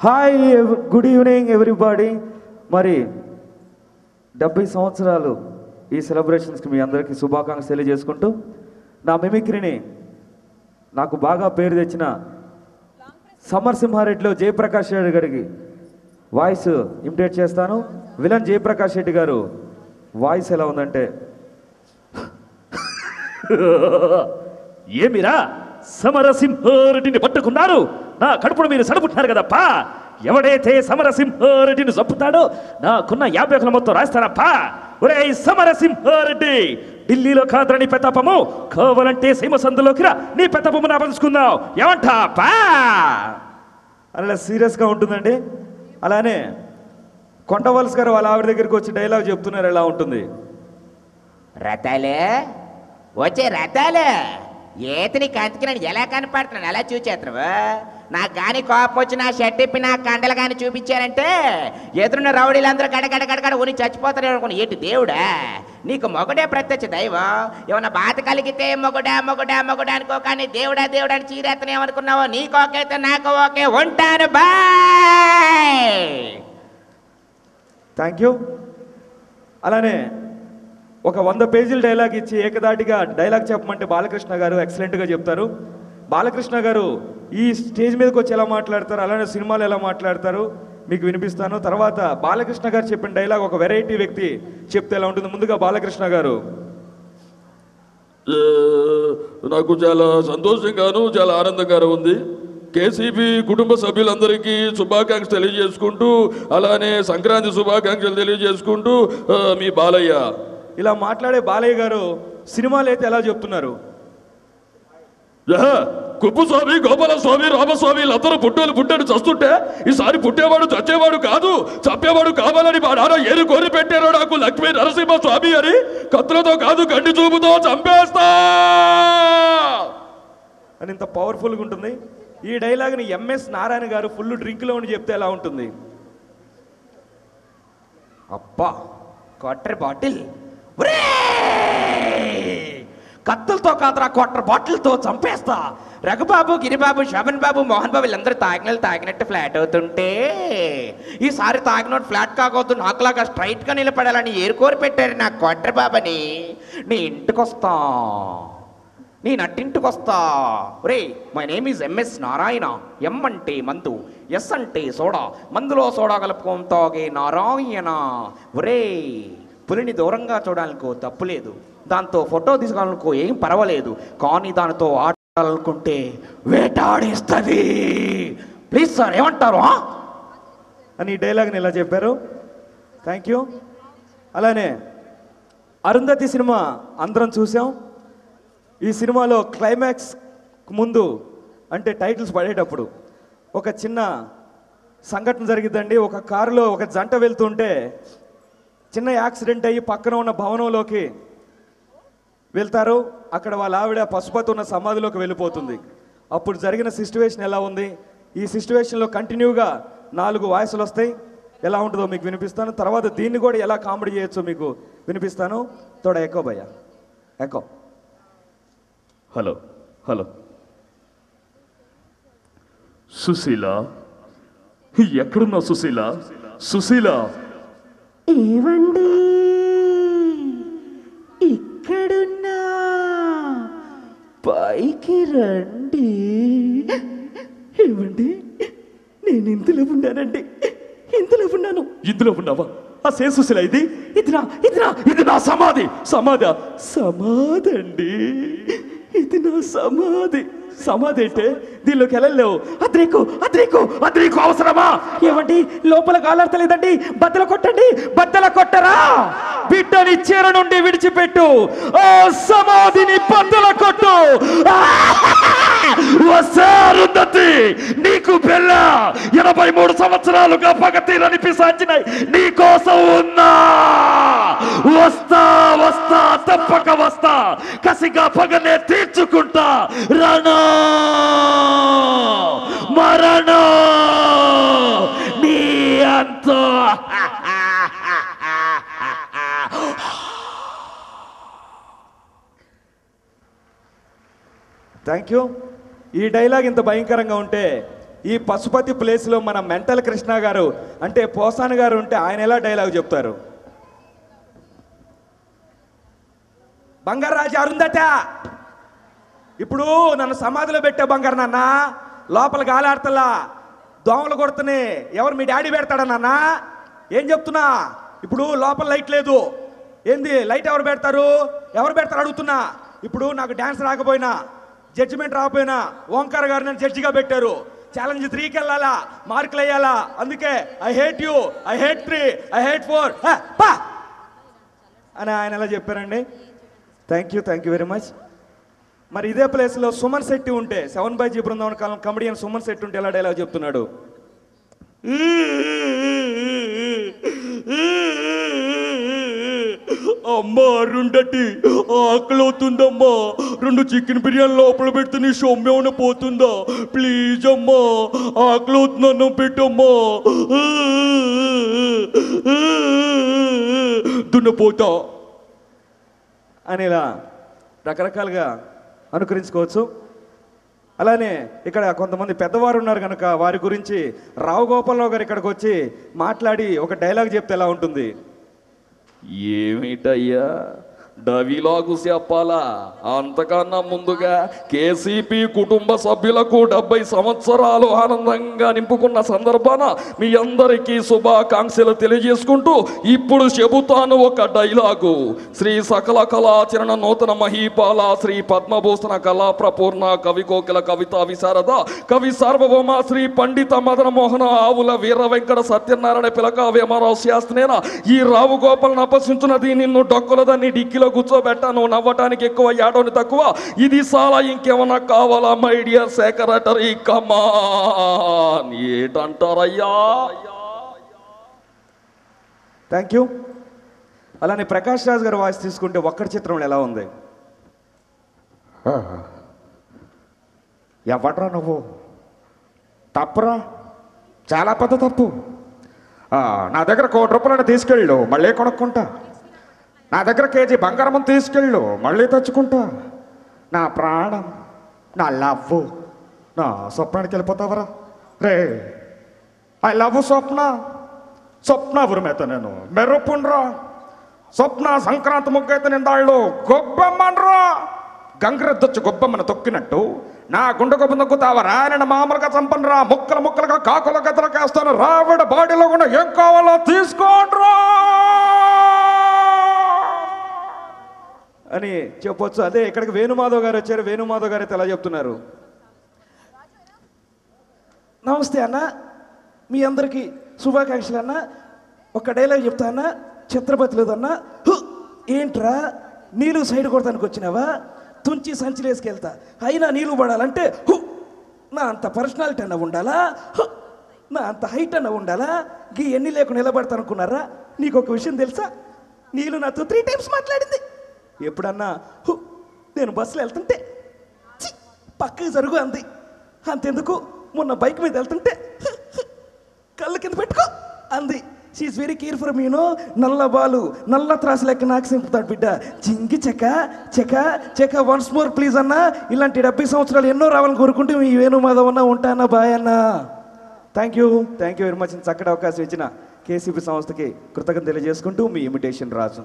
Hi, good evening everybody. మరి 70 సంవత్సరాలు ఈ సెలబ్రేషన్స్కి మీ అందరికీ శుభాకాంక్షలు తెలియజేసుకుంటూ నా మిమిక్రీని నాకు బాగా పేరు తెచ్చిన సమరసింహారెడ్డిలో జయప్రకాష్ రెడ్డి గారికి వాయిస్ ఇమిటేట్ చేస్తాను. విలన్ జయప్రకాష్ రెడ్డి గారు వాయిస్ ఎలా ఉందంటే, ఏమిరా సమరసింహారెడ్డిని పట్టుకున్నారు? నా కడుపును మీరు సడుపుతున్నారు కదప్పా. ఎవడైతే సమరసింహారెడ్డిని చంపుతాడో నాకున్న 50 ఎకరాల మొత్తం రాస్తానప్పా. ఒరే సమరసింహారెడ్డి, ఢిల్లీలో కాదురా నీ పెతాపము, కావాలంటే సీమ సందులోకి రా, నీ పెతాపము నా పంచుకుందాం. ఏమంటాపా? అలా సీరియస్గా ఉంటుందండి. అలానే కొండవలస గారు వాళ్ళ ఆవిడ దగ్గరికి వచ్చి డైలాగ్ చెప్తున్నారు, ఎలా ఉంటుంది? రథాలే వచ్చే రథాలే ఏతని కంటికి నేను ఎలా కనపడుతున్నాను అలా చూచేస్తావు. నాకు కానీ కోపం వచ్చి నా షర్ట్ ఇప్పి నా కండలు కానీ చూపించారంటే ఎదురున్న రౌడీలందరూ గడగడ ఉని చచ్చిపోతారు అనుకుని. ఏంటి దేవుడా, నీకు మొగుడే ప్రత్యక్ష దైవం. ఏమన్నా బాధ కలిగితే మొగుడా మొగుడా మొగుడా అనుకో, కానీ దేవుడా దేవుడా అని చీరేతనే ఏమనుకున్నావో. నీకు ఓకే నాకు ఓకే, ఉంటాను, బాయ్. Thank you. అలానే ఒక 100 పేజీల డైలాగ్ ఇచ్చి ఏకదాటిగా డైలాగ్ చెప్పమంటే బాలకృష్ణ గారు ఎక్సలెంట్గా చెప్తారు. బాలకృష్ణ గారు ఈ స్టేజ్ మీదకి వచ్చి ఎలా మాట్లాడతారు, అలానే సినిమాలు ఎలా మాట్లాడతారు మీకు వినిపిస్తాను. తర్వాత బాలకృష్ణ గారు చెప్పిన డైలాగ్ ఒక వెరైటీ వ్యక్తి చెప్తే ఎలా ఉంటుంది. ముందుగా బాలకృష్ణ గారు. నాకు చాలా సంతోషంగాను చాలా ఆనందంగాను ఉంది. కేసీపీ కుటుంబ సభ్యులందరికీ శుభాకాంక్షలు తెలియజేసుకుంటూ, అలానే సంక్రాంతి శుభాకాంక్షలు తెలియజేసుకుంటూ మీ బాలయ్య. ఇలా మాట్లాడే బాలయ్య గారు సినిమాలు అయితే ఎలా చెప్తున్నారు? కుప్పస్వామి, గోపాలస్వామి, రామస్వామి వీళ్ళందరూ పుట్టాడు చస్తుంటే, ఈసారి పుట్టేవాడు చచ్చేవాడు కాదు, చంపేవాడు కావాలని మా నాన్న ఏరు కోరి పెట్టారో నాకు లక్ష్మీ నరసింహ స్వామి అని. కత్తులతో కాదు గండి చూపుతో చంపేస్తా అని ఇంత పవర్ఫుల్గా ఉంటుంది. ఈ డైలాగ్ని ఎంఎస్ నారాయణ గారు ఫుల్ డ్రింక్లో ఉండి చెప్తే ఎలా ఉంటుంది? అబ్బా, క్వార్టర్ బాటిల్ కత్తులతో కాదురా, క్వార్టర్ బాటిల్తో చంపేస్తా. రఘుబాబు, గిరిబాబు, శోభన్ బాబు, మోహన్ బాబు వీళ్ళందరూ తాగినట్టు ఫ్లాట్ అవుతుంటే, ఈసారి తాగినట్టు ఫ్లాట్ కాకూడదు, నాకులాగా స్ట్రైట్గా నిలబడాలని ఏరుకోరి పెట్టారు నా క్వార్టర్ బాబని. నీ ఇంటికొస్తా, నీ నట్టింటికొస్తా. రే, my name is MS Narayana. M అంటే మందు, ఎస్ అంటే సోడా, మందులో సోడా కలుపుకొని తాగే నారాయణ. ఒరే, పులిని దూరంగా చూడాలనుకో తప్పులేదు, దాంతో ఫోటో తీసుకోవాలనుకో ఏం పర్వాలేదు, కానీ దానితో ఆడాలనుకుంటే వేటాడేస్తుంది. ప్లీజ్ సార్, ఏమంటారు అని ఈ డైలాగ్ని ఇలా చెప్పారు. Thank you. అలానే అరుంధతి సినిమా అందరం చూసాం. ఈ సినిమాలో క్లైమాక్స్ ముందు అంటే టైటిల్స్ పడేటప్పుడు ఒక చిన్న సంఘటన జరిగిద్దండి. ఒక కారులో ఒక జంట వెళ్తుంటే చిన్న యాక్సిడెంట్ అయ్యి పక్కన ఉన్న భవనంలోకి వెళ్తారు. అక్కడ వాళ్ళ ఆవిడ పశుపతి ఉన్న సమాధిలోకి వెళ్ళిపోతుంది. అప్పుడు జరిగిన సిచ్యువేషన్ ఎలా ఉంది? ఈ సిచ్యువేషన్లో కంటిన్యూగా 4 వాయిస్లు వస్తాయి. ఎలా ఉంటుందో మీకు వినిపిస్తాను. తర్వాత దీన్ని కూడా ఎలా కామెడీ చేయొచ్చో మీకు వినిపిస్తాను. తోడ ఎక్కో భయ్యా, ఎక్కో. హలో హలో, సుశీల ఎక్కడున్నావు? సుశీల, సుశీల. ఏవండి, ఇక్కడున్నా, పైకి రండి. ఏమండి, నేను ఇందులో ఉన్నానండి, ఇందులో ఉన్నాను. ఇందులో ఉన్నావా? ఆ సే సుశీల, ఇది నా సమాధి. సమాధండి, ఇది నా సమాధి. సమాధి అంటే దీనిలోకి వెళ్ళలేవు. అద్రీకు అవసరమా? ఏమండి, లోపల కాలాడతలేదండి, బద్దలు కొట్టండి. బద్దల కొట్టరా? బిడ్డని చీర నుండి విడిచిపెట్టు, ఆ సమాధిని బద్దల కొట్టు. అరుంధతి, నీకు పెళ్ళ 83 సంవత్సరాలుగా పగతీరని పిశాచినాయి నీ కోసం ఉన్నా. వస్తా తప్పక వస్తా, కసిగా పగనే తీర్చుకుంటా. మరణం నీ అంతో. Thank you. ఈ డైలాగ్ ఇంత భయంకరంగా ఉంటే ఈ పశుపతి ప్లేస్లో మన మెంటల్ కృష్ణ గారు అంటే పోసాని గారు ఉంటే ఆయన ఎలా డైలాగ్ చెప్తారు? బంగారాజు అరుందట, ఇప్పుడు నన్ను సమాధిలో పెట్టే బంగారు నాన్న, లోపల గాలాడతలా దోమలు కొడుతున్నాయి, ఎవరు మీ డాడీ పెడతాడా నాన్న? ఏం చెప్తున్నా, ఇప్పుడు లోపల లైట్ లేదు, ఏంది లైట్ ఎవరు పెడతారు అడుగుతున్నా. ఇప్పుడు నాకు డ్యాన్స్ రాకపోయినా, జడ్జిమెంట్ రాకపోయినా ఓంకార్ గారు నన్ను జడ్జిగా పెట్టారు. ఛాలెంజ్ 3కి వెళ్ళాలా, మార్కులు వేయాలా, అందుకే I hate you, I hate 3, I hate 4 అని ఆయన ఎలా చెప్పారండి. Thank you very much. మరి ఇదే ప్లేస్లో సుమన్ శెట్టి ఉంటే, 7/G బృందావన కాలం కమెడియన్ సుమన్ శెట్టి ఉంటే ఎలా డైలాగ్ చెప్తున్నాడు? అమ్మా అరుండటి, ఆకలి అవుతుందమ్మా, 2 చికెన్ బిర్యానీ లోపల పెడితే నీ సొమ్మేమైనా పోతుందా? ప్లీజ్ అమ్మా, ఆకలి అవుతుంది, అన్నం పెట్టమ్మా, దున్నపోతా అని ఇలా రకరకాలుగా అనుకరించుకోవచ్చు. అలానే ఇక్కడ కొంతమంది పెద్దవారు ఉన్నారు కనుక వారి గురించి రావు గోపాలరావు గారు ఇక్కడికి వచ్చి మాట్లాడి ఒక డైలాగ్ చెప్తే ఎలా ఉంటుంది? ఏమిటయ్యా డవిలాగు చెప్పాలా? అంతకన్నా ముందుగా కేసీపీ కుటుంబ సభ్యులకు 70 సంవత్సరాలు ఆనందంగా నింపుకున్న సందర్భాన మీ అందరికీ శుభాకాంక్షలు తెలియజేసుకుంటూ ఇప్పుడు చెబుతాను ఒక డైలాగు. శ్రీ సకల కళాచరణ నూతన మహీపాల శ్రీ పద్మభూషణ కళా ప్రపూర్ణ కవి కోకిల కవితా విశారద కవి సార్వభౌమ శ్రీ పండిత మదన మోహన ఆవుల వీర వెంకట సత్యనారాయణ పిలక వేమరావు శాస్త్రేన ఈ రావు గోపాలను అపహసించున్నది నిన్ను డొక్కలదని డిక్కిలో కూర్చోబెట్టాను. నవ్వటానికి ఎక్కువ, ఏడవని తక్కువ. ఇది చాలా, ఇంకేమన్నా కావాలా మై డియర్ సెక్రటరీ? కమాన్, ఏటంటారయ్యా? Thank you. అలానే ప్రకాష్ రాజ్ గారు వాయిస్ తీసుకుంటే ఒక్కడి చిత్రంలో ఎలా ఉంది? ఎవడ్రా నువ్వు? తప్పురా, చాలా పెద్ద తప్పు. నా దగ్గర 1 కోటి రూపాయలను తీసుకెళ్ళు, మళ్ళీ కొనుక్కుంటా. నా దగ్గర కేజీ బంగారం తీసుకెళ్ళు, మళ్ళీ తెచ్చుకుంటా. నా ప్రాణం, నా లవ్, నా స్వప్నానికి వెళ్ళిపోతావరా రే? ఐ లవ్ స్వప్న ఉరిమైతే నేను మెరుపుండ్రా. స్వప్న సంక్రాంతి ముగ్గైతే నిందాళ్ళు గొబ్బమ్మన్రా. గంగరెద్దొచ్చి గొబ్బమ్మను తొక్కినట్టు నా గుండె గొప్ప నొక్కుతావరా? నేను మామూలుగా చంపనురా, ముక్కలుగా కాకుల గద్దలకు వేస్తాను. రావిడ బాడీలో కూడా ఏం కావాలో తీసుకోండ్రా అని చెప్పొచ్చు. అదే ఇక్కడికి వేణుమాధవ్ గారు వచ్చారు. వేణుమాధవ్ గారు అయితే ఎలా చెప్తున్నారు? నమస్తే అన్న, మీ అందరికీ శుభాకాంక్షలు అన్న. ఒక డైలాగ్ చెప్తా అన్న, ఛత్రపతి లేదన్న. ఏంట్రా నీళ్ళు సైడ్ కొడతానికి వచ్చినావా? తుంచి సంచిలేసుకెళ్తా, అయినా నీళ్ళు పడాలంటే నా అంత పర్సనాలిటీ అన్న ఉండాలా, నా అంత హైట్ అన్న ఉండాలా? గీ ఎన్ని లేకుండా నిలబడతా అనుకున్నారా? నీకు ఒక విషయం తెలుసా? నీళ్ళు నాతో 3 times మాట్లాడింది. ఎప్పుడన్నా నేను బస్సులో వెళ్తుంటే పక్కకి జరుగు అంది. అంతెందుకు మొన్న బైక్ మీద వెళ్తుంటే కళ్ళు కింద పెట్టుకో అంది. షీఈస్ వెరీ కేర్ ఫర్ మీనో. నల్ల బాలు నల్ల త్రాసు లెక్క నాకు సింపుతాడు బిడ్డ. జింగి చెక్క చెక్క చెక్క వన్స్ మోర్ ప్లీజ్ అన్న. ఇలాంటి 70 సంవత్సరాలు ఎన్నో రావాలని కోరుకుంటూ మీ వేణుమాధవ్ అన్న ఉంటానా. బాయ్ అన్న. Thank you very much. చక్కటి అవకాశం ఇచ్చిన కేసీపీ సంస్థకి కృతజ్ఞతలు తెలియజేసుకుంటూ మీ ఇమిటేషన్ రాజు.